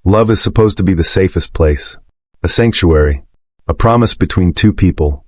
Love is supposed to be the safest place, a sanctuary, a promise between two people,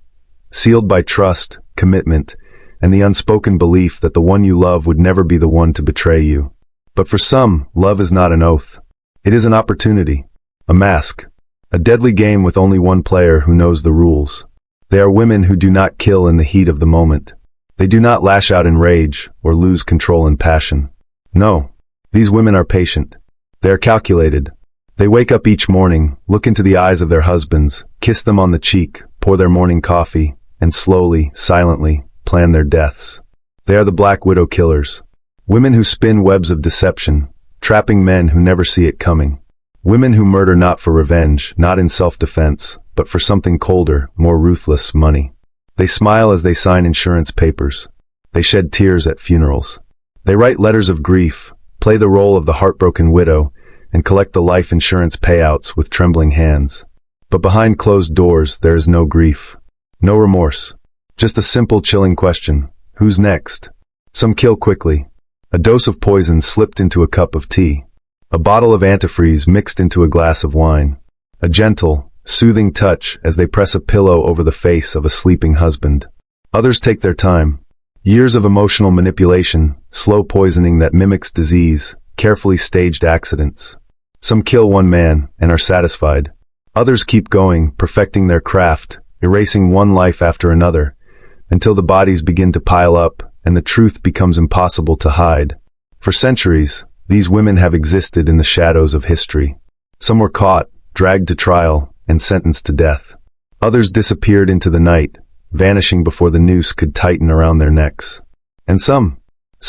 sealed by trust, commitment, and the unspoken belief that the one you love would never be the one to betray you. But for some, love is not an oath. It is an opportunity, a mask, a deadly game with only one player who knows the rules. They are women who do not kill in the heat of the moment. They do not lash out in rage or lose control in passion. No, these women are patient. They are calculated. They wake up each morning, look into the eyes of their husbands, kiss them on the cheek, pour their morning coffee, and slowly, silently, plan their deaths. They are the Black Widow killers. Women who spin webs of deception, trapping men who never see it coming. Women who murder not for revenge, not in self-defense, but for something colder, more ruthless, money. They smile as they sign insurance papers. They shed tears at funerals. They write letters of grief, play the role of the heartbroken widow, and collect the life insurance payouts with trembling hands. But behind closed doors, there is no grief, no remorse. Just a simple, chilling question. Who's next? Some kill quickly. A dose of poison slipped into a cup of tea. A bottle of antifreeze mixed into a glass of wine. A gentle, soothing touch as they press a pillow over the face of a sleeping husband. Others take their time. Years of emotional manipulation, slow poisoning that mimics disease, carefully staged accidents. Some kill one man and are satisfied. Others keep going, perfecting their craft, erasing one life after another, until the bodies begin to pile up and the truth becomes impossible to hide. For centuries, these women have existed in the shadows of history. Some were caught, dragged to trial, and sentenced to death. Others disappeared into the night, vanishing before the noose could tighten around their necks. And some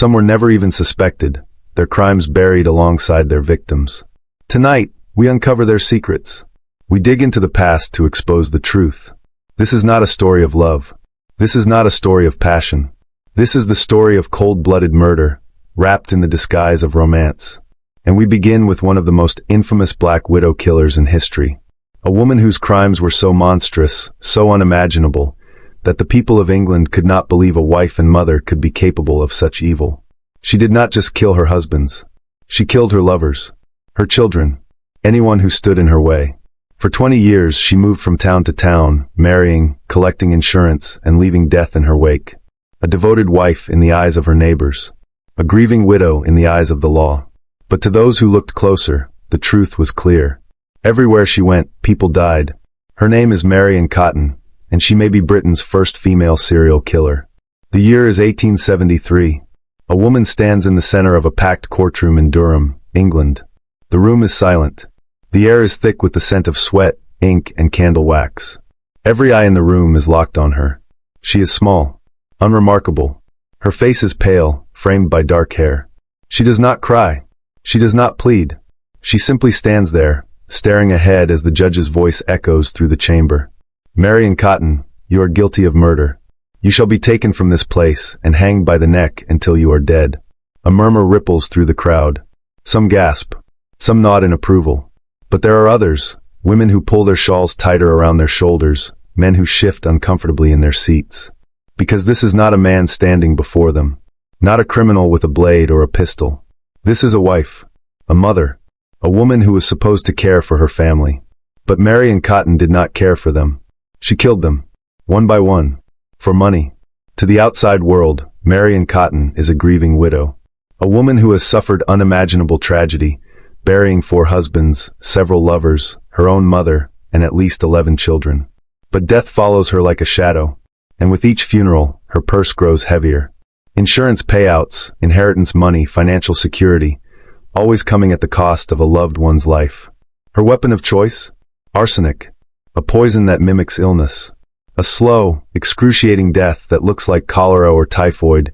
were never even suspected, their crimes buried alongside their victims. Tonight, we uncover their secrets. We dig into the past to expose the truth. This is not a story of love. This is not a story of passion. This is the story of cold-blooded murder, wrapped in the disguise of romance. And we begin with one of the most infamous Black Widow killers in history. A woman whose crimes were so monstrous, so unimaginable, that the people of England could not believe a wife and mother could be capable of such evil. She did not just kill her husbands. She killed her lovers, her children, anyone who stood in her way. For 20 years, she moved from town to town, marrying, collecting insurance, and leaving death in her wake. A devoted wife in the eyes of her neighbors. A grieving widow in the eyes of the law. But to those who looked closer, the truth was clear. Everywhere she went, people died. Her name is Marion Cotton, and she may be Britain's first female serial killer. The year is 1873. A woman stands in the center of a packed courtroom in Durham, England. The room is silent. The air is thick with the scent of sweat, ink, and candle wax. Every eye in the room is locked on her. She is small, unremarkable. Her face is pale, framed by dark hair. She does not cry. She does not plead. She simply stands there, staring ahead as the judge's voice echoes through the chamber. Marion Cotton, you are guilty of murder. You shall be taken from this place and hanged by the neck until you are dead. A murmur ripples through the crowd. Some gasp. Some nod in approval. But there are others, women who pull their shawls tighter around their shoulders, men who shift uncomfortably in their seats. Because this is not a man standing before them. Not a criminal with a blade or a pistol. This is a wife, a mother, a woman who was supposed to care for her family. But Marion Cotton did not care for them. She killed them, one by one, for money. To the outside world, Marion Cotton is a grieving widow. A woman who has suffered unimaginable tragedy, burying 4 husbands, several lovers, her own mother, and at least 11 children. But death follows her like a shadow, and with each funeral, her purse grows heavier. Insurance payouts, inheritance money, financial security, always coming at the cost of a loved one's life. Her weapon of choice? Arsenic, a poison that mimics illness. A slow, excruciating death that looks like cholera or typhoid,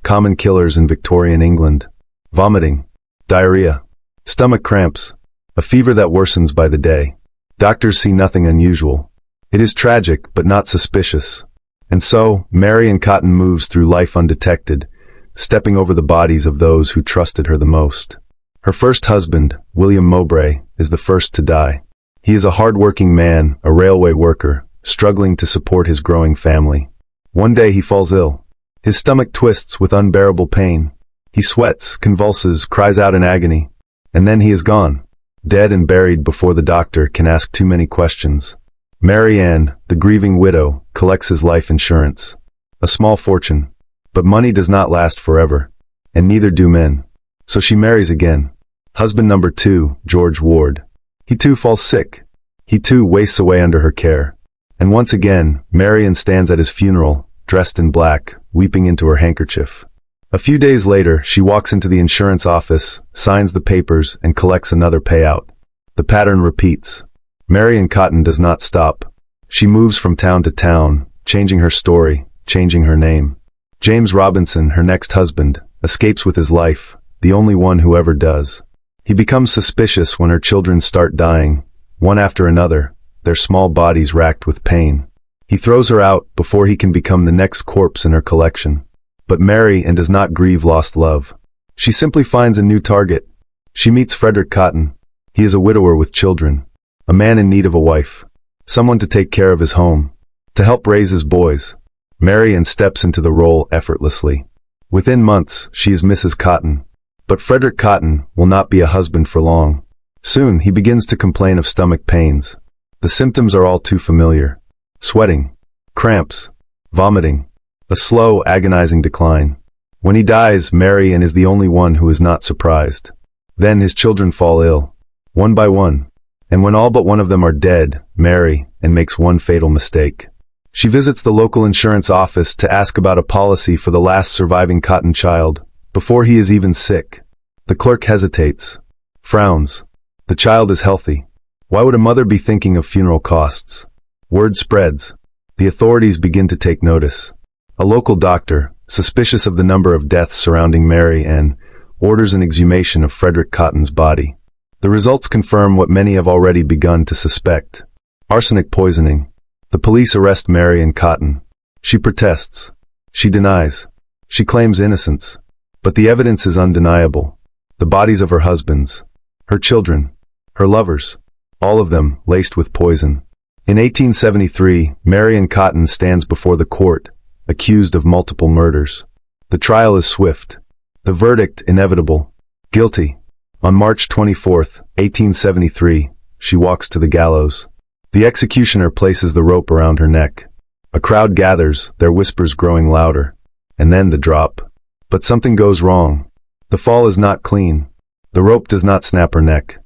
common killers in Victorian England. Vomiting, diarrhea, stomach cramps, a fever that worsens by the day. Doctors see nothing unusual. It is tragic, but not suspicious. And so, Marion Cotton moves through life undetected, stepping over the bodies of those who trusted her the most. Her first husband, William Mowbray, is the first to die. He is a hard-working man, a railway worker, struggling to support his growing family. One day he falls ill. His stomach twists with unbearable pain. He sweats, convulses, cries out in agony. And then he is gone. dead and buried before the doctor can ask too many questions. Mary Ann, the grieving widow, collects his life insurance. A small fortune. But money does not last forever. And neither do men. So she marries again. Husband number 2, George Ward. He too falls sick. He too wastes away under her care. And once again, Marian stands at his funeral, dressed in black, weeping into her handkerchief. A few days later, she walks into the insurance office, signs the papers, and collects another payout. The pattern repeats. Marian Cotton does not stop. She moves from town to town, changing her story, changing her name. James Robinson, her next husband, escapes with his life, the only one who ever does. He becomes suspicious when her children start dying, one after another, their small bodies racked with pain. He throws her out before he can become the next corpse in her collection. But Mary Ann does not grieve lost love. She simply finds a new target. She meets Frederick Cotton. He is a widower with children, a man in need of a wife, someone to take care of his home, to help raise his boys. Mary Ann steps into the role effortlessly. Within months, she is Mrs. Cotton. But Frederick Cotton will not be a husband for long. Soon, he begins to complain of stomach pains. The symptoms are all too familiar. Sweating, cramps, vomiting, a slow, agonizing decline. When he dies, Mary Ann is the only one who is not surprised. Then his children fall ill, one by one. And when all but one of them are dead, Mary Ann makes one fatal mistake. She visits the local insurance office to ask about a policy for the last surviving Cotton child, before he is even sick. The clerk hesitates, frowns. The child is healthy. Why would a mother be thinking of funeral costs? Word spreads. The authorities begin to take notice. A local doctor, suspicious of the number of deaths surrounding Mary Ann, orders an exhumation of Frederick Cotton's body. The results confirm what many have already begun to suspect. Arsenic poisoning. The police arrest Mary Ann Cotton. She protests. She denies. She claims innocence. But the evidence is undeniable. The bodies of her husbands, her children, her lovers, all of them laced with poison. In 1873, Mary Ann Cotton stands before the court, accused of multiple murders. The trial is swift. The verdict inevitable. Guilty. On March 24, 1873, she walks to the gallows. The executioner places the rope around her neck. A crowd gathers, their whispers growing louder. And then the drop. But something goes wrong. The fall is not clean. The rope does not snap her neck.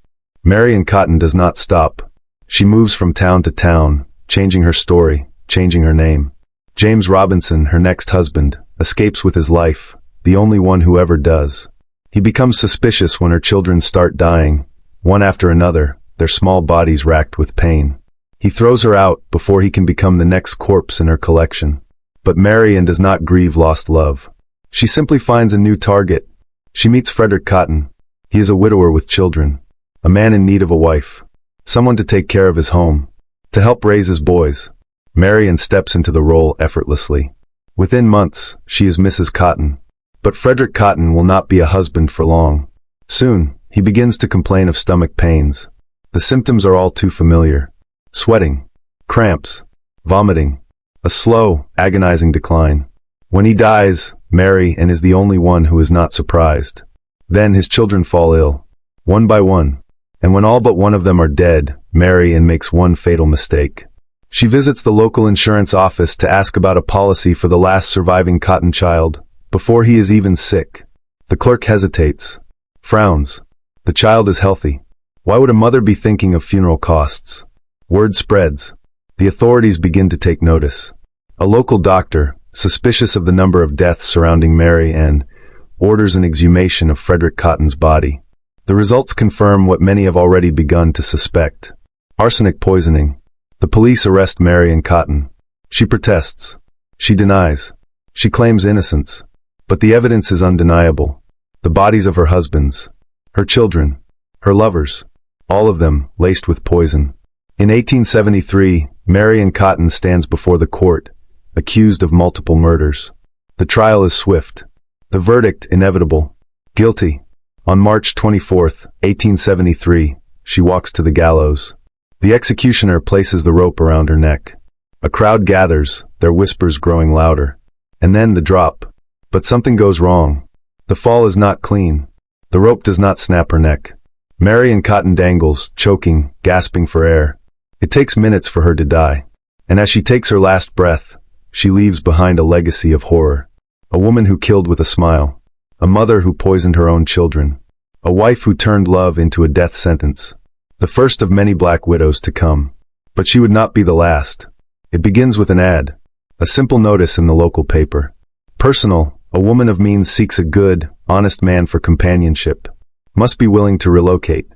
Mary Ann Cotton does not stop. She moves from town to town, changing her story, changing her name. James Robinson, her next husband, escapes with his life, the only one who ever does. He becomes suspicious when her children start dying, one after another, their small bodies racked with pain. He throws her out before he can become the next corpse in her collection. But Mary Ann does not grieve lost love. She simply finds a new target. She meets Frederick Cotton. He is a widower with children, a man in need of a wife, someone to take care of his home, to help raise his boys. Mary Ann steps into the role effortlessly. Within months, she is Mrs. Cotton. But Frederick Cotton will not be a husband for long. Soon, he begins to complain of stomach pains. The symptoms are all too familiar. Sweating, cramps, vomiting, a slow, agonizing decline. When he dies, Mary Ann is the only one who is not surprised. Then his children fall ill, one by one. And when all but one of them are dead, Mary Ann makes one fatal mistake. She visits the local insurance office to ask about a policy for the last surviving Cotton child, before he is even sick. The clerk hesitates, frowns. The child is healthy. Why would a mother be thinking of funeral costs? Word spreads. The authorities begin to take notice. A local doctor, suspicious of the number of deaths surrounding Mary Ann, orders an exhumation of Frederick Cotton's body. The results confirm what many have already begun to suspect. Arsenic poisoning. The police arrest Mary Ann Cotton. She protests. She denies. She claims innocence. But the evidence is undeniable. The bodies of her husbands, her children, her lovers, all of them laced with poison. In 1873, Mary Ann Cotton stands before the court, accused of multiple murders. The trial is swift. The verdict inevitable. Guilty. On March 24, 1873, she walks to the gallows. The executioner places the rope around her neck. A crowd gathers, their whispers growing louder. And then the drop. But something goes wrong. The fall is not clean. The rope does not snap her neck. Marion Cotton dangles, choking, gasping for air. It takes minutes for her to die. And as she takes her last breath, she leaves behind a legacy of horror. A woman who killed with a smile. A mother who poisoned her own children. A wife who turned love into a death sentence. The first of many black widows to come. But she would not be the last. It begins with an ad. A simple notice in the local paper. Personal, a woman of means seeks a good, honest man for companionship. Must be willing to relocate.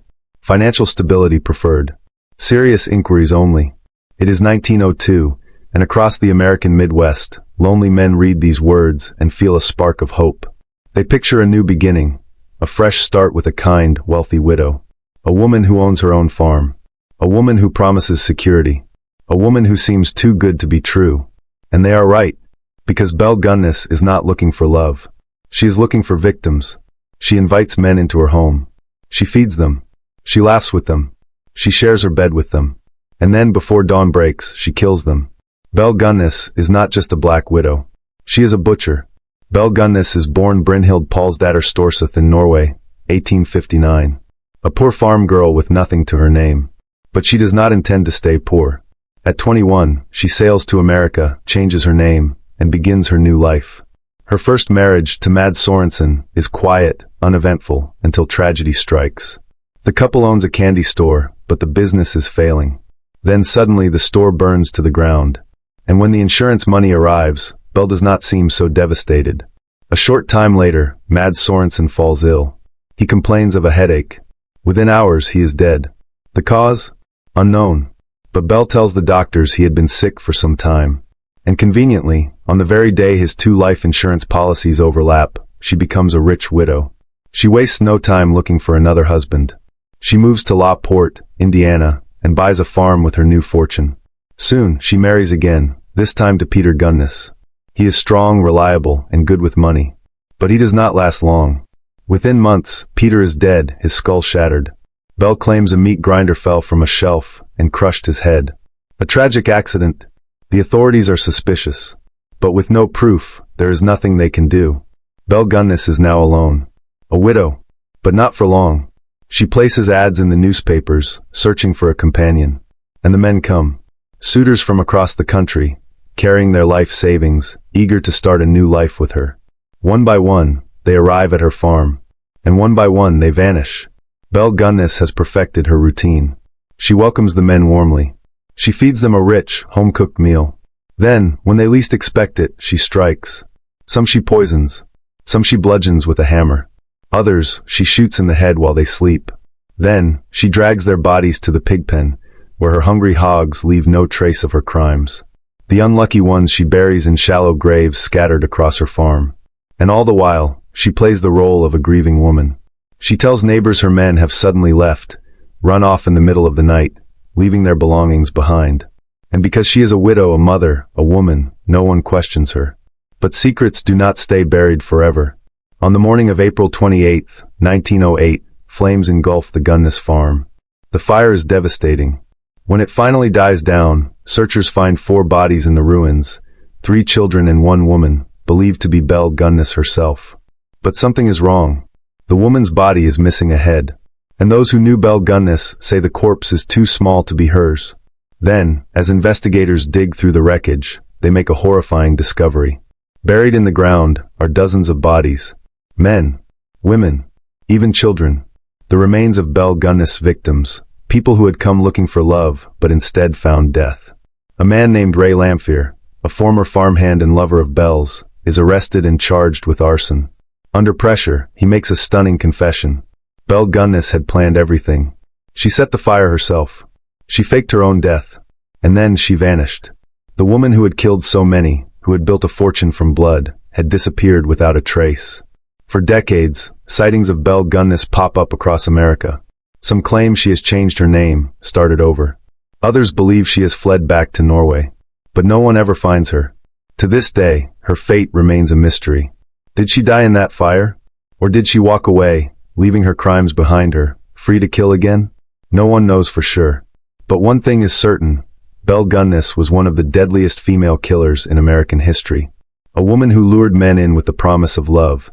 Financial stability preferred. Serious inquiries only. It is 1902, and across the American Midwest, lonely men read these words and feel a spark of hope. They picture a new beginning, a fresh start with a kind, wealthy widow. A woman who owns her own farm. A woman who promises security. A woman who seems too good to be true. And they are right, because Belle Gunness is not looking for love. She is looking for victims. She invites men into her home. She feeds them. She laughs with them. She shares her bed with them. And then, before dawn breaks, she kills them. Belle Gunness is not just a black widow. She is a butcher. Belle Gunness is born Brynhild Paulsdatter Storseth in Norway, 1859. A poor farm girl with nothing to her name. But she does not intend to stay poor. At 21, she sails to America, changes her name, and begins her new life. Her first marriage to Mads Sorensen is quiet, uneventful, until tragedy strikes. The couple owns a candy store, but the business is failing. Then suddenly the store burns to the ground. And when the insurance money arrives, Belle does not seem so devastated. A short time later, Mads Sorensen falls ill. He complains of a headache. Within hours he is dead. The cause? Unknown. But Belle tells the doctors he had been sick for some time. And conveniently, on the very day his two life insurance policies overlap, she becomes a rich widow. She wastes no time looking for another husband. She moves to La Porte, Indiana, and buys a farm with her new fortune. Soon, she marries again, this time to Peter Gunness. He is strong, reliable, and good with money. But he does not last long. Within months, Peter is dead, his skull shattered. Belle claims a meat grinder fell from a shelf and crushed his head. A tragic accident. The authorities are suspicious. But with no proof, there is nothing they can do. Belle Gunness is now alone. A widow. But not for long. She places ads in the newspapers, searching for a companion. And the men come. Suitors from across the country, carrying their life savings, eager to start a new life with her. One by one, they arrive at her farm. And one by one, they vanish. Belle Gunness has perfected her routine. She welcomes the men warmly. She feeds them a rich, home-cooked meal. Then, when they least expect it, she strikes. Some she poisons. Some she bludgeons with a hammer. Others, she shoots in the head while they sleep. Then, she drags their bodies to the pigpen, where her hungry hogs leave no trace of her crimes. The unlucky ones she buries in shallow graves scattered across her farm. And all the while, she plays the role of a grieving woman. She tells neighbors her men have suddenly left, run off in the middle of the night, leaving their belongings behind. And because she is a widow, a mother, a woman, no one questions her. But secrets do not stay buried forever. On the morning of April 28, 1908, flames engulf the Gunness farm. The fire is devastating. When it finally dies down, searchers find 4 bodies in the ruins, 3 children and 1 woman, believed to be Belle Gunness herself. But something is wrong. The woman's body is missing a head. And those who knew Belle Gunness say the corpse is too small to be hers. Then, as investigators dig through the wreckage, they make a horrifying discovery. Buried in the ground are dozens of bodies. Men, women, even children. The remains of Belle Gunness victims, people who had come looking for love, but instead found death. A man named Ray Lamphere, a former farmhand and lover of Belle's, is arrested and charged with arson. Under pressure, he makes a stunning confession. Belle Gunness had planned everything. She set the fire herself. She faked her own death. And then she vanished. The woman who had killed so many, who had built a fortune from blood, had disappeared without a trace. For decades, sightings of Belle Gunness pop up across America. Some claim she has changed her name, started over. Others believe she has fled back to Norway. But no one ever finds her. To this day, her fate remains a mystery. Did she die in that fire? Or did she walk away, leaving her crimes behind her, free to kill again? No one knows for sure. But one thing is certain. Belle Gunness was one of the deadliest female killers in American history. A woman who lured men in with the promise of love,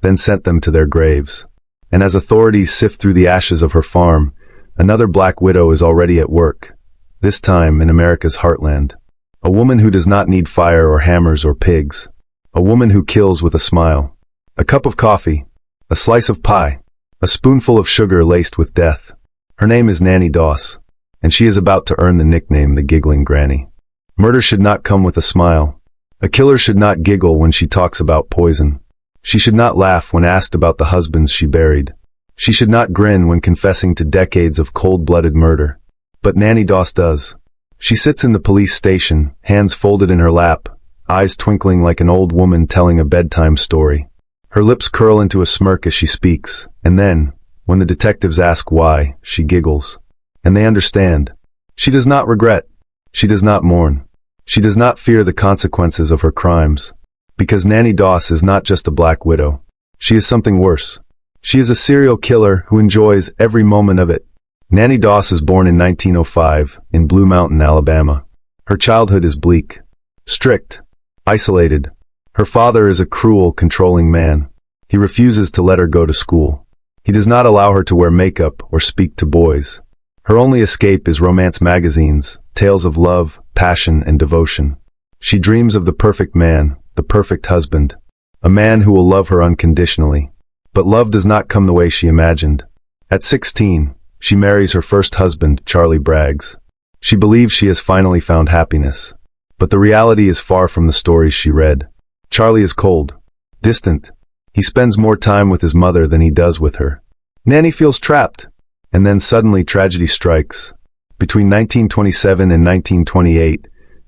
then sent them to their graves. And as authorities sift through the ashes of her farm, another black widow is already at work, this time in America's heartland. A woman who does not need fire or hammers or pigs. A woman who kills with a smile. A cup of coffee. A slice of pie. A spoonful of sugar laced with death. Her name is Nanny Doss, and she is about to earn the nickname the Giggling Granny. Murder should not come with a smile. A killer should not giggle when she talks about poison. She should not laugh when asked about the husbands she buried. She should not grin when confessing to decades of cold-blooded murder. But Nanny Doss does. She sits in the police station, hands folded in her lap, eyes twinkling like an old woman telling a bedtime story. Her lips curl into a smirk as she speaks, and then, when the detectives ask why, she giggles. And they understand. She does not regret. She does not mourn. She does not fear the consequences of her crimes. Because Nanny Doss is not just a black widow. She is something worse. She is a serial killer who enjoys every moment of it. Nanny Doss is born in 1905 in Blue Mountain, Alabama. Her childhood is bleak, strict, isolated. Her father is a cruel, controlling man. He refuses to let her go to school. He does not allow her to wear makeup or speak to boys. Her only escape is romance magazines, tales of love, passion, and devotion. She dreams of the perfect man, the perfect husband, a man who will love her unconditionally. But love does not come the way she imagined. At 16, she marries her first husband, Charlie Braggs. She believes she has finally found happiness. But the reality is far from the stories she read. Charlie is cold, distant. He spends more time with his mother than he does with her. Nanny feels trapped. And then suddenly tragedy strikes. Between 1927 and 1928,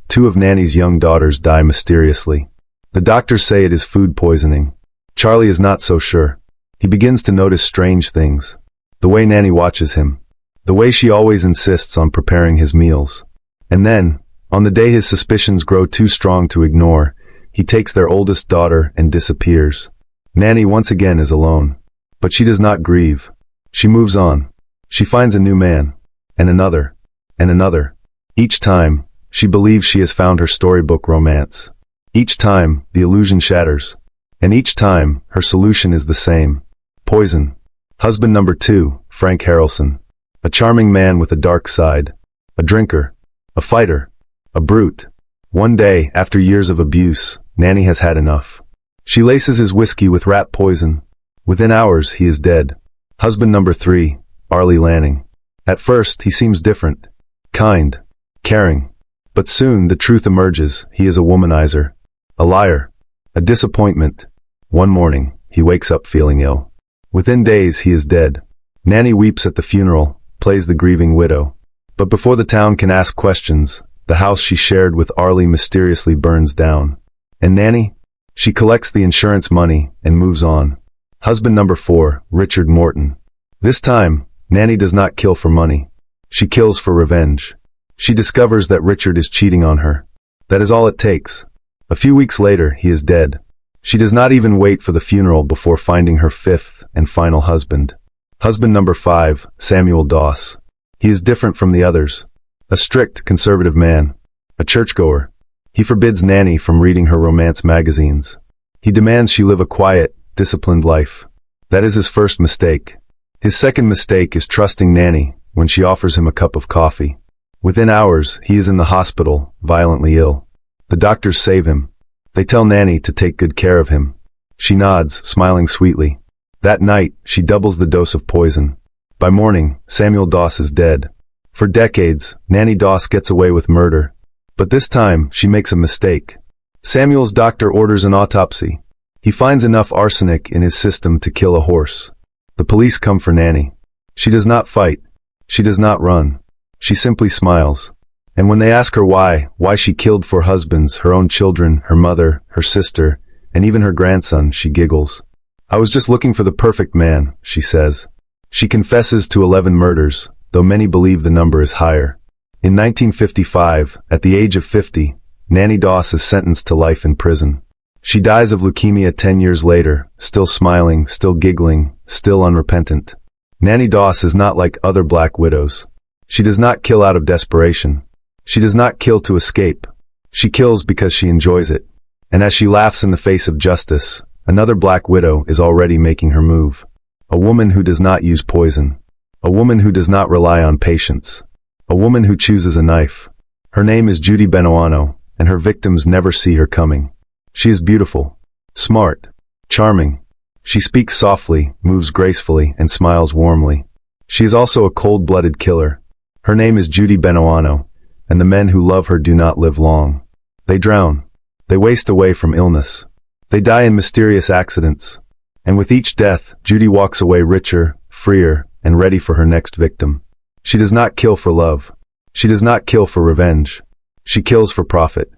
two of Nanny's young daughters die mysteriously. The doctors say it is food poisoning. Charlie is not so sure. He begins to notice strange things. The way Nanny watches him. The way she always insists on preparing his meals. And then, on the day his suspicions grow too strong to ignore, he takes their oldest daughter and disappears. Nanny once again is alone. But she does not grieve. She moves on. She finds a new man. And another. And another. Each time, she believes she has found her storybook romance. Each time, the illusion shatters. And each time, her solution is the same. Poison. Husband number 2, Frank Harrelson. A charming man with a dark side. A drinker. A fighter. A brute. One day, after years of abuse, Nanny has had enough. She laces his whiskey with rat poison. Within hours, he is dead. Husband number 3, Arlie Lanning. At first, he seems different. Kind. Caring. But soon, the truth emerges. He is a womanizer. A liar. A disappointment. One morning, he wakes up feeling ill. Within days, he is dead. Nanny weeps at the funeral, plays the grieving widow. But before the town can ask questions, the house she shared with Arlie mysteriously burns down. And Nanny? She collects the insurance money and moves on. Husband number 4, Richard Morton. This time, Nanny does not kill for money. She kills for revenge. She discovers that Richard is cheating on her. That is all it takes. A few weeks later, he is dead. She does not even wait for the funeral before finding her 5th and final husband. Husband number 5, Samuel Doss. He is different from the others. A strict, conservative man. A churchgoer. He forbids Nanny from reading her romance magazines. He demands she live a quiet, disciplined life. That is his first mistake. His second mistake is trusting Nanny when she offers him a cup of coffee. Within hours, he is in the hospital, violently ill. The doctors save him. They tell Nanny to take good care of him. She nods, smiling sweetly. That night, she doubles the dose of poison. By morning, Samuel Doss is dead. For decades, Nanny Doss gets away with murder. But this time, she makes a mistake. Samuel's doctor orders an autopsy. He finds enough arsenic in his system to kill a horse. The police come for Nanny. She does not fight. She does not run. She simply smiles. And when they ask her why she killed 4 husbands, her own children, her mother, her sister, and even her grandson, she giggles. I was just looking for the perfect man, she says. She confesses to 11 murders, though many believe the number is higher. In 1955, at the age of 50, Nanny Doss is sentenced to life in prison. She dies of leukemia 10 years later, still smiling, still giggling, still unrepentant. Nanny Doss is not like other black widows. She does not kill out of desperation. She does not kill to escape. She kills because she enjoys it. And as she laughs in the face of justice, another black widow is already making her move. A woman who does not use poison. A woman who does not rely on patience. A woman who chooses a knife. Her name is Judy Benoano, and her victims never see her coming. She is beautiful, smart, charming. She speaks softly, moves gracefully, and smiles warmly. She is also a cold-blooded killer. Her name is Judy Benoano, and the men who love her do not live long. They drown. They waste away from illness. They die in mysterious accidents. And with each death, Judy walks away richer, freer, and ready for her next victim. She does not kill for love. She does not kill for revenge. She kills for profit.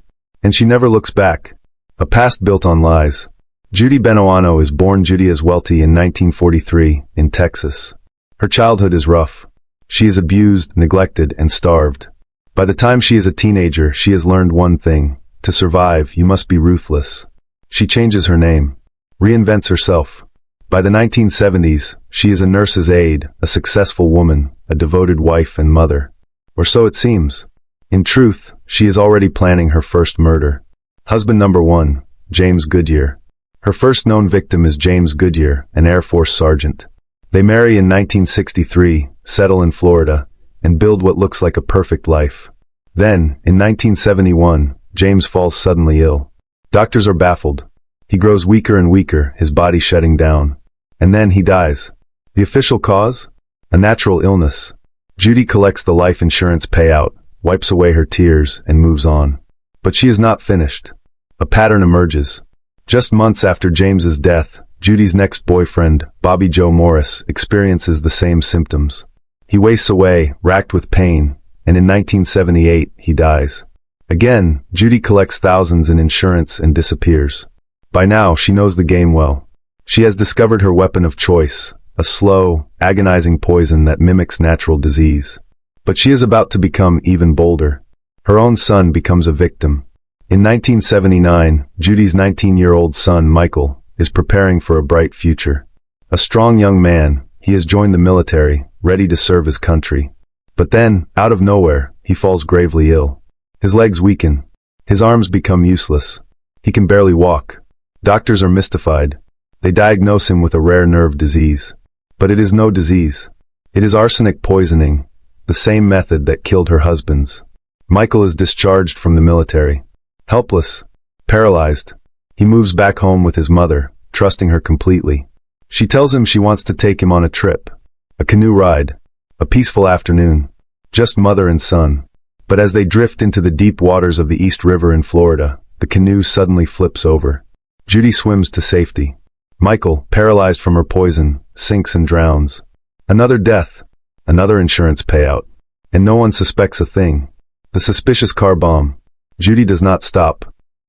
And she never looks back. A past built on lies. Judy Benoano is born Judy Welty in 1943 in Texas. Her childhood is rough. She is abused, neglected, and starved. By the time she is a teenager, she has learned one thing. To survive, you must be ruthless. She changes her name, reinvents herself. By the 1970s, she is a nurse's aide, a successful woman, a devoted wife and mother. Or so it seems. In truth, she is already planning her first murder. Husband number 1, James Goodyear. Her first known victim is James Goodyear, an Air Force sergeant. They marry in 1963, settle in Florida, and build what looks like a perfect life. Then, in 1971, James falls suddenly ill. Doctors are baffled. He grows weaker and weaker, his body shutting down. And then he dies. The official cause? A natural illness. Judy collects the life insurance payout, wipes away her tears, and moves on. But she is not finished. A pattern emerges. Just months after James's death, Judy's next boyfriend, Bobby Joe Morris, experiences the same symptoms. He wastes away, racked with pain, and in 1978, he dies. Again, Judy collects thousands in insurance and disappears. By now, she knows the game well. She has discovered her weapon of choice, a slow, agonizing poison that mimics natural disease. But she is about to become even bolder. Her own son becomes a victim. In 1979, Judy's 19-year-old son, Michael, is preparing for a bright future. A strong young man, he has joined the military, ready to serve his country. But then, out of nowhere, he falls gravely ill. His legs weaken. His arms become useless. He can barely walk. Doctors are mystified. They diagnose him with a rare nerve disease. But it is no disease. It is arsenic poisoning, the same method that killed her husbands. Michael is discharged from the military. Helpless, paralyzed, he moves back home with his mother, trusting her completely. She tells him she wants to take him on a trip. A canoe ride. A peaceful afternoon. Just mother and son. But as they drift into the deep waters of the East River in Florida, the canoe suddenly flips over. Judy swims to safety. Michael, paralyzed from her poison, sinks and drowns. Another death. Another insurance payout. And no one suspects a thing. The suspicious car bomb. Judy does not stop.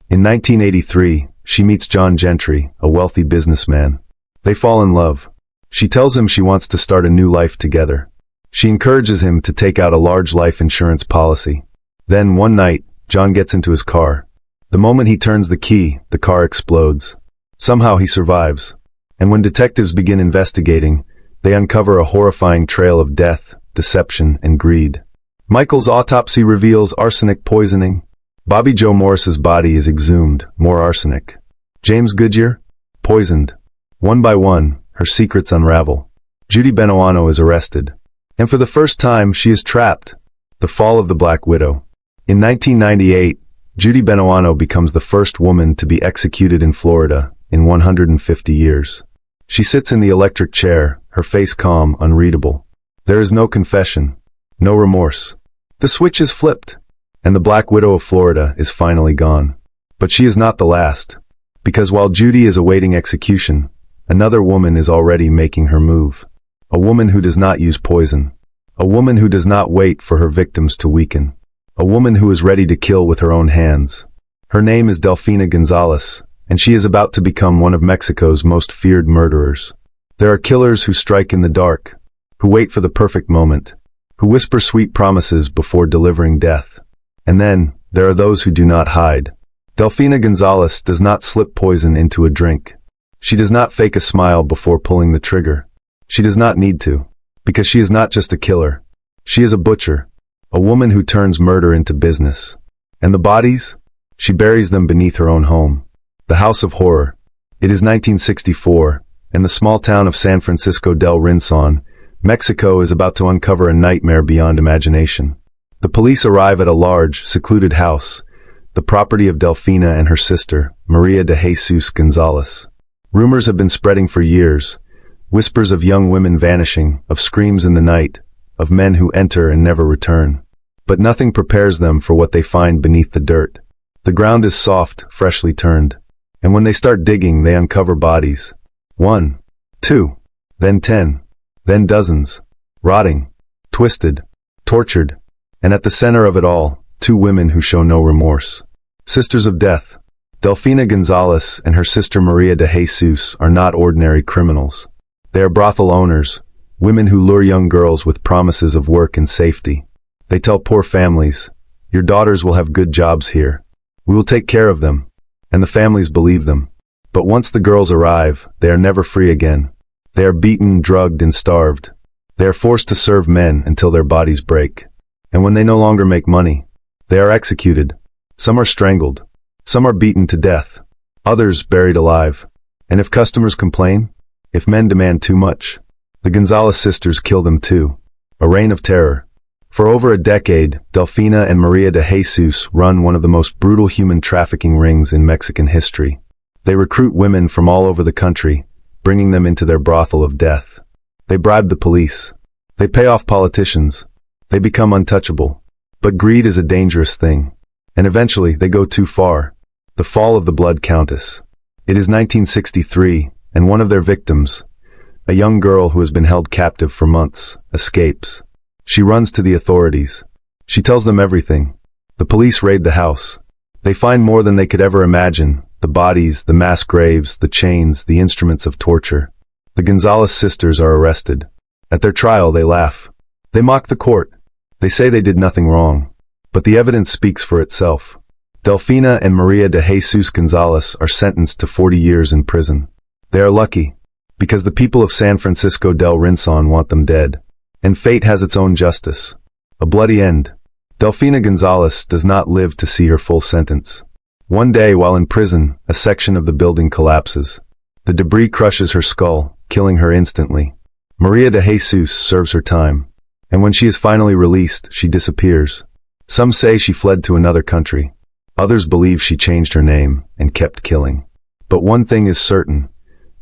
In 1983, she meets John Gentry, a wealthy businessman. They fall in love. She tells him she wants to start a new life together. She encourages him to take out a large life insurance policy. Then, one night, John gets into his car. The moment he turns the key, the car explodes. Somehow he survives. And when detectives begin investigating, they uncover a horrifying trail of death, deception, and greed. Michael's autopsy reveals arsenic poisoning. Bobby Joe Morris's body is exhumed, more arsenic. James Goodyear? Poisoned. One by one, her secrets unravel. Judy Benoano is arrested. And for the first time, she is trapped. The fall of the Black Widow. In 1998, Judy Benoano becomes the first woman to be executed in Florida in 150 years. She sits in the electric chair, her face calm, unreadable. There is no confession, no remorse. The switch is flipped, and the Black Widow of Florida is finally gone. But she is not the last, because while Judy is awaiting execution, another woman is already making her move. A woman who does not use poison. A woman who does not wait for her victims to weaken. A woman who is ready to kill with her own hands. Her name is Delfina Gonzalez, and she is about to become one of Mexico's most feared murderers. There are killers who strike in the dark, who wait for the perfect moment, who whisper sweet promises before delivering death. And then, there are those who do not hide. Delfina Gonzalez does not slip poison into a drink. She does not fake a smile before pulling the trigger. She does not need to, because she is not just a killer. She is a butcher, a woman who turns murder into business. And the bodies? She buries them beneath her own home. The House of Horror. It is 1964, and the small town of San Francisco del Rincon, Mexico is about to uncover a nightmare beyond imagination. The police arrive at a large, secluded house, the property of Delfina and her sister, Maria de Jesus Gonzalez. Rumors have been spreading for years, whispers of young women vanishing, of screams in the night, of men who enter and never return. But nothing prepares them for what they find beneath the dirt. The ground is soft, freshly turned, and when they start digging, they uncover bodies. 1, 2, then 10, then dozens, rotting, twisted, tortured, and at the center of it all, 2 women who show no remorse. Sisters of death, Delfina Gonzalez and her sister Maria de Jesus are not ordinary criminals. They are brothel owners, women who lure young girls with promises of work and safety. They tell poor families, "Your daughters will have good jobs here. We will take care of them," and the families believe them. But once the girls arrive, they are never free again. They are beaten, drugged, and starved. They are forced to serve men until their bodies break. And when they no longer make money, they are executed. Some are strangled. Some are beaten to death. Others buried alive. And if customers complain, if men demand too much, the Gonzalez sisters kill them too. A reign of terror. For over a decade, Delfina and Maria de Jesus run one of the most brutal human trafficking rings in Mexican history. They recruit women from all over the country, bringing them into their brothel of death. They bribe the police. They pay off politicians. They become untouchable. But greed is a dangerous thing. And eventually, they go too far. The fall of the Blood Countess. It is 1963, and one of their victims, a young girl who has been held captive for months, escapes. She runs to the authorities. She tells them everything. The police raid the house. They find more than they could ever imagine: the bodies, the mass graves, the chains, the instruments of torture. The Gonzalez sisters are arrested. At their trial, they laugh. They mock the court. They say they did nothing wrong. But the evidence speaks for itself. Delfina and Maria de Jesus Gonzalez are sentenced to 40 years in prison. They are lucky, because the people of San Francisco del Rincon want them dead. And fate has its own justice. A bloody end. Delfina Gonzalez does not live to see her full sentence. One day, while in prison, a section of the building collapses. The debris crushes her skull, killing her instantly. Maria de Jesus serves her time. And when she is finally released, she disappears. Some say she fled to another country. Others believe she changed her name and kept killing. But one thing is certain.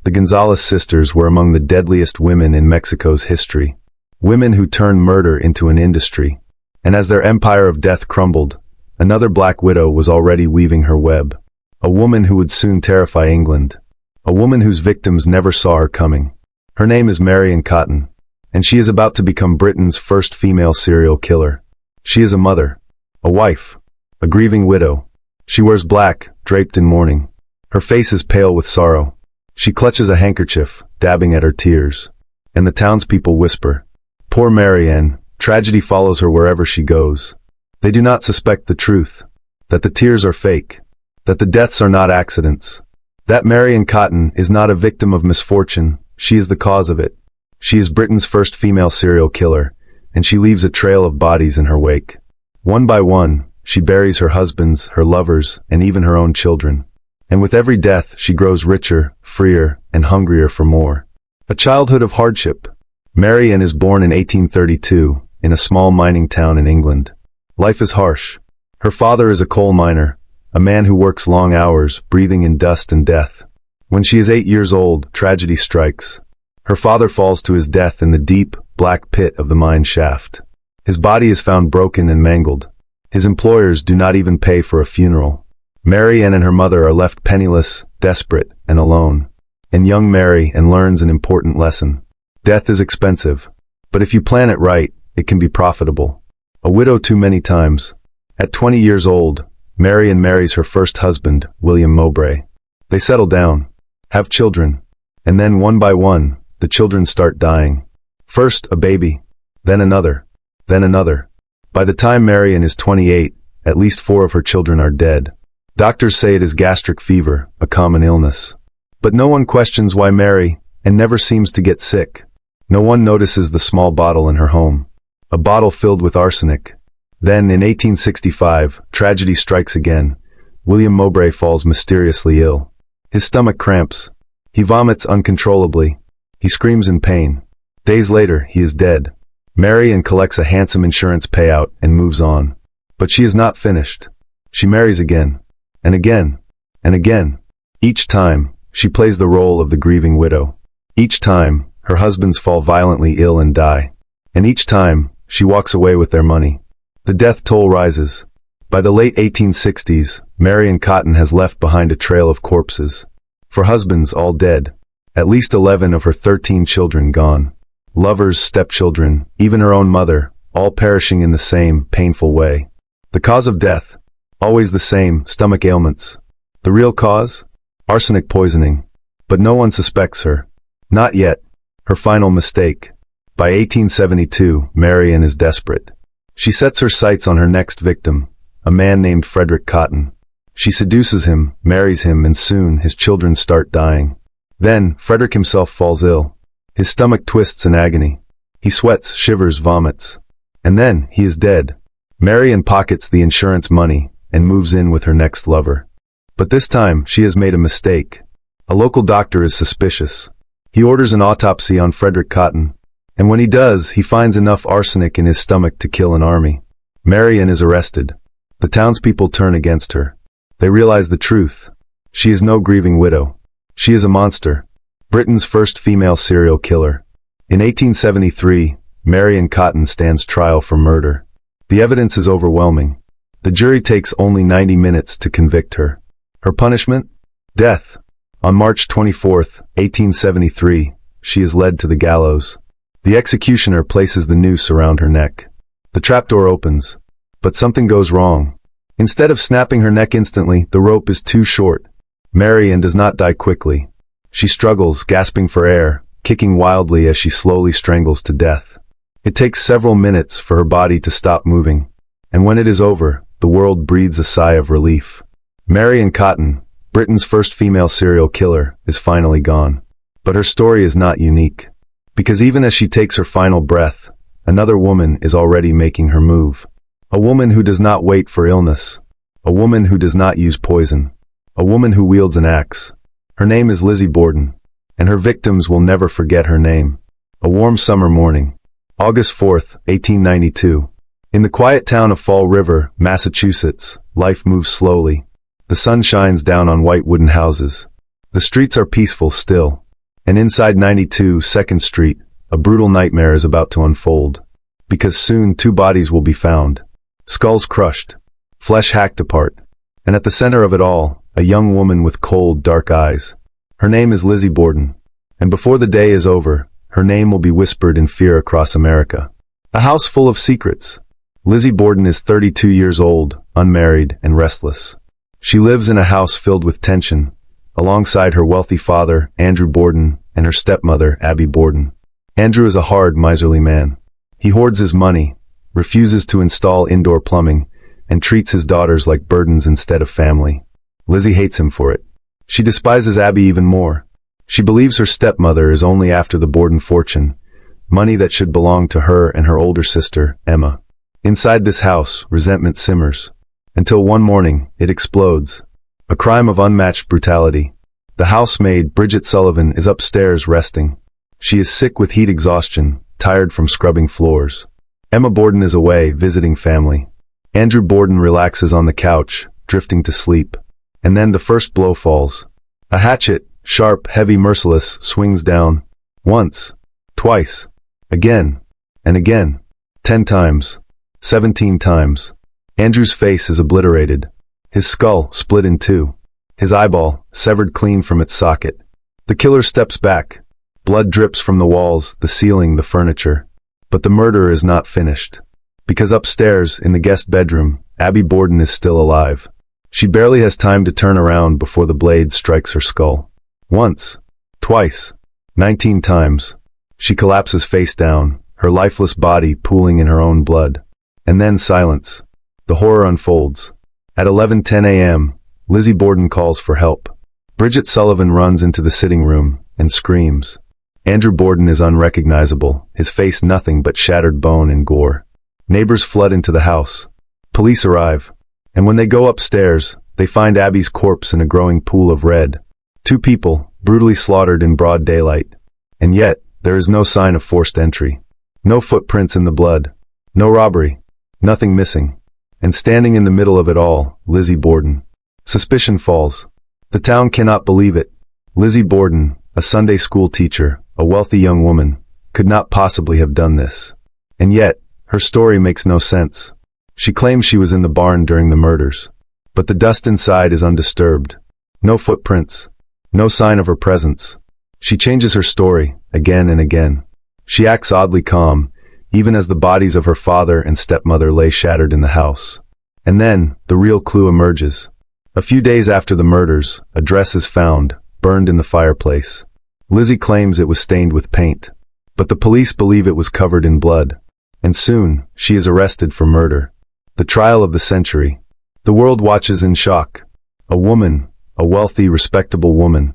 The Gonzalez sisters were among the deadliest women in Mexico's history. Women who turned murder into an industry. And as their empire of death crumbled, another black widow was already weaving her web. A woman who would soon terrify England. A woman whose victims never saw her coming. Her name is Marion Cotton, and she is about to become Britain's first female serial killer. She is a mother, a wife, a grieving widow. She wears black, draped in mourning. Her face is pale with sorrow. She clutches a handkerchief, dabbing at her tears. And the townspeople whisper, "Poor Marianne, tragedy follows her wherever she goes." They do not suspect the truth, that the tears are fake, that the deaths are not accidents, that Marion Cotton is not a victim of misfortune, she is the cause of it. She is Britain's first female serial killer, and she leaves a trail of bodies in her wake. One by one, she buries her husbands, her lovers, and even her own children. And with every death, she grows richer, freer, and hungrier for more. A childhood of hardship. Marianne is born in 1832, in a small mining town in England. Life is harsh. Her father is a coal miner, a man who works long hours, breathing in dust and death. When she is 8 years old, tragedy strikes. Her father falls to his death in the deep, black pit of the mine shaft. His body is found broken and mangled. His employers do not even pay for a funeral. Marianne and her mother are left penniless, desperate, and alone. And young Marianne learns an important lesson. Death is expensive, but if you plan it right, it can be profitable. A widow too many times. At 20 years old, Marianne marries her first husband, William Mowbray. They settle down, have children, and then one by one, the children start dying. First a baby, then another, then another. By the time Marianne is 28, at least 4 of her children are dead. Doctors say it is gastric fever, a common illness. But no one questions why Marianne never seems to get sick. No one notices the small bottle in her home. A bottle filled with arsenic. Then, in 1865, tragedy strikes again. William Mowbray falls mysteriously ill. His stomach cramps. He vomits uncontrollably. He screams in pain. Days later, he is dead. Marion collects a handsome insurance payout and moves on. But she is not finished. She marries again, and again, and again. Each time, she plays the role of the grieving widow. Each time, her husbands fall violently ill and die. And each time, she walks away with their money. The death toll rises. By the late 1860s, Marion Cotton has left behind a trail of corpses. For husbands all dead. At least 11 of her 13 children gone. Lovers, stepchildren, even her own mother, all perishing in the same painful way. The cause of death? Always the same, stomach ailments. The real cause? Arsenic poisoning. But no one suspects her. Not yet. Her final mistake. By 1872, Marion is desperate. She sets her sights on her next victim, a man named Frederick Cotton. She seduces him, marries him, and soon his children start dying. Then, Frederick himself falls ill. His stomach twists in agony. He sweats, shivers, vomits. And then, he is dead. Marion pockets the insurance money and moves in with her next lover. But this time, she has made a mistake. A local doctor is suspicious. He orders an autopsy on Frederick Cotton. And when he does, he finds enough arsenic in his stomach to kill an army. Marion is arrested. The townspeople turn against her. They realize the truth. She is no grieving widow. She is a monster. Britain's first female serial killer. In 1873, Marion Cotton stands trial for murder. The evidence is overwhelming. The jury takes only 90 minutes to convict her. Her punishment? Death. On March 24, 1873, she is led to the gallows. The executioner places the noose around her neck. The trapdoor opens. But something goes wrong. Instead of snapping her neck instantly, the rope is too short. Marion does not die quickly. She struggles, gasping for air, kicking wildly as she slowly strangles to death. It takes several minutes for her body to stop moving. And when it is over, the world breathes a sigh of relief. Marion Cotton, Britain's first female serial killer, is finally gone. But her story is not unique. Because even as she takes her final breath, another woman is already making her move. A woman who does not wait for illness. A woman who does not use poison. A woman who wields an axe. Her name is Lizzie Borden, and her victims will never forget her name. A warm summer morning, August 4th, 1892. In the quiet town of Fall River, Massachusetts, life moves slowly. The sun shines down on white wooden houses. The streets are peaceful still. And inside 92 2nd Street, a brutal nightmare is about to unfold. Because soon 2 bodies will be found. Skulls crushed. Flesh hacked apart. And at the center of it all, a young woman with cold, dark eyes. Her name is Lizzie Borden. And before the day is over, her name will be whispered in fear across America. A house full of secrets. Lizzie Borden is 32 years old, unmarried, and restless. She lives in a house filled with tension, alongside her wealthy father, Andrew Borden, and her stepmother, Abby Borden. Andrew is a hard, miserly man. He hoards his money, refuses to install indoor plumbing, and treats his daughters like burdens instead of family. Lizzie hates him for it. She despises Abby even more. She believes her stepmother is only after the Borden fortune, money that should belong to her and her older sister, Emma. Inside this house, resentment simmers. Until one morning, it explodes. A crime of unmatched brutality. The housemaid, Bridget Sullivan, is upstairs resting. She is sick with heat exhaustion, tired from scrubbing floors. Emma Borden is away, visiting family. Andrew Borden relaxes on the couch, drifting to sleep. And then the first blow falls. A hatchet, sharp, heavy, merciless, swings down. Once. Twice. Again. And again. 10 times. 17 times. Andrew's face is obliterated. His skull split in 2. His eyeball severed clean from its socket. The killer steps back. Blood drips from the walls, the ceiling, the furniture. But the murder is not finished. Because upstairs, in the guest bedroom, Abby Borden is still alive. She barely has time to turn around before the blade strikes her skull. Once. Twice. 19 times. She collapses face down, her lifeless body pooling in her own blood. And then silence. The horror unfolds. At 11:10 a.m., Lizzie Borden calls for help. Bridget Sullivan runs into the sitting room and screams. Andrew Borden is unrecognizable, his face nothing but shattered bone and gore. Neighbors flood into the house. Police arrive. And when they go upstairs, they find Abby's corpse in a growing pool of red. 2 people, brutally slaughtered in broad daylight. And yet, there is no sign of forced entry. No footprints in the blood. No robbery. Nothing missing. And standing in the middle of it all, Lizzie Borden. Suspicion falls. The town cannot believe it. Lizzie Borden, a Sunday school teacher, a wealthy young woman, could not possibly have done this. And yet, her story makes no sense. She claims she was in the barn during the murders. But the dust inside is undisturbed. No footprints. No sign of her presence. She changes her story, again and again. She acts oddly calm, even as the bodies of her father and stepmother lay shattered in the house. And then, the real clue emerges. A few days after the murders, a dress is found, burned in the fireplace. Lizzie claims it was stained with paint. But the police believe it was covered in blood. And soon, she is arrested for murder. The trial of the century. The world watches in shock. A woman, a wealthy, respectable woman,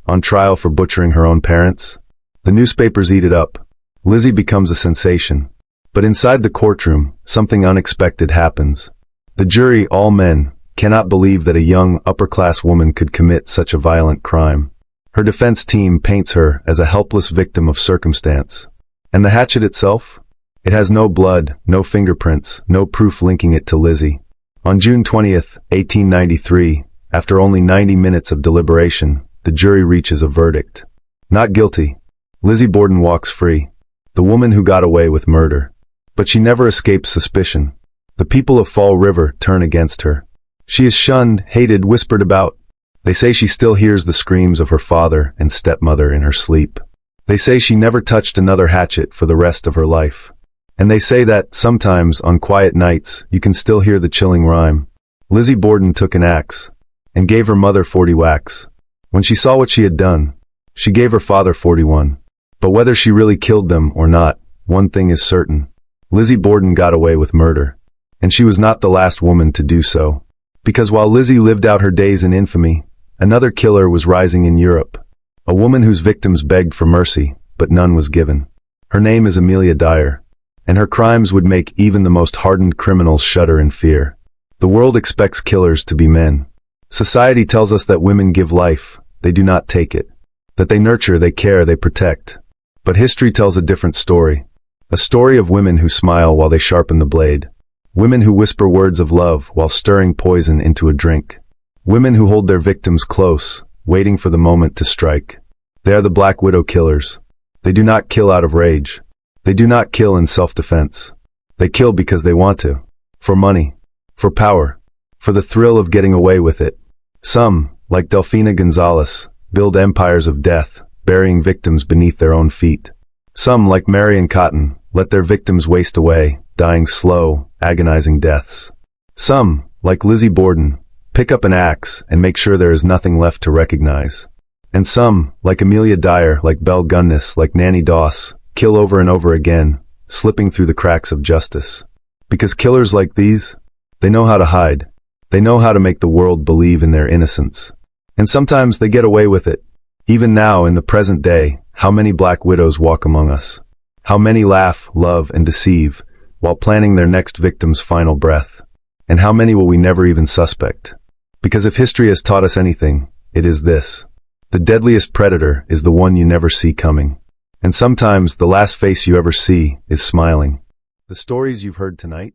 on trial for butchering her own parents. The newspapers eat it up. Lizzie becomes a sensation. But inside the courtroom, something unexpected happens. The jury, all men, cannot believe that a young, upper-class woman could commit such a violent crime. Her defense team paints her as a helpless victim of circumstance. And the hatchet itself? It has no blood, no fingerprints, no proof linking it to Lizzie. On June 20th, 1893, after only 90 minutes of deliberation, the jury reaches a verdict. Not guilty. Lizzie Borden walks free. The woman who got away with murder. But she never escapes suspicion. The people of Fall River turn against her. She is shunned, hated, whispered about. They say she still hears the screams of her father and stepmother in her sleep. They say she never touched another hatchet for the rest of her life. And they say that, sometimes, on quiet nights, you can still hear the chilling rhyme. Lizzie Borden took an axe and gave her mother 40 whacks. When she saw what she had done, she gave her father 41. But whether she really killed them or not, one thing is certain. Lizzie Borden got away with murder. And she was not the last woman to do so. Because while Lizzie lived out her days in infamy, another killer was rising in Europe. A woman whose victims begged for mercy, but none was given. Her name is Amelia Dyer. And her crimes would make even the most hardened criminals shudder in fear. The world expects killers to be men. Society tells us that women give life, they do not take it. That they nurture, they care, they protect. But history tells a different story. A story of women who smile while they sharpen the blade. Women who whisper words of love while stirring poison into a drink. Women who hold their victims close, waiting for the moment to strike. They are the Black Widow killers. They do not kill out of rage. They do not kill in self-defense. They kill because they want to. For money. For power. For the thrill of getting away with it. Some, like Delfina Gonzalez, build empires of death, burying victims beneath their own feet. Some, like Marion Cotton, let their victims waste away, dying slow, agonizing deaths. Some, like Lizzie Borden, pick up an axe and make sure there is nothing left to recognize. And some, like Amelia Dyer, like Belle Gunness, like Nanny Doss, kill over and over again, slipping through the cracks of justice. Because killers like these, they know how to hide. They know how to make the world believe in their innocence. And sometimes they get away with it. Even now, in the present day, how many Black Widows walk among us? How many laugh, love, and deceive, while planning their next victim's final breath? And how many will we never even suspect? Because if history has taught us anything, it is this. The deadliest predator is the one you never see coming. And sometimes the last face you ever see is smiling. The stories you've heard tonight,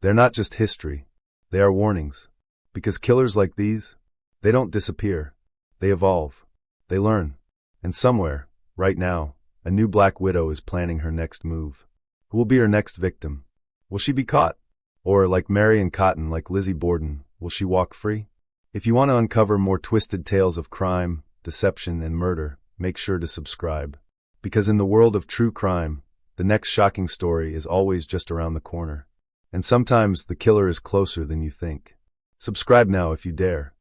they're not just history. They are warnings. Because killers like these, they don't disappear. They evolve. They learn. And somewhere, right now, a new Black Widow is planning her next move. Who will be her next victim? Will she be caught? Or, like Marion Cotton, like Lizzie Borden, will she walk free? If you want to uncover more twisted tales of crime, deception, and murder, make sure to subscribe. Because in the world of true crime, the next shocking story is always just around the corner. And sometimes the killer is closer than you think. Subscribe now if you dare.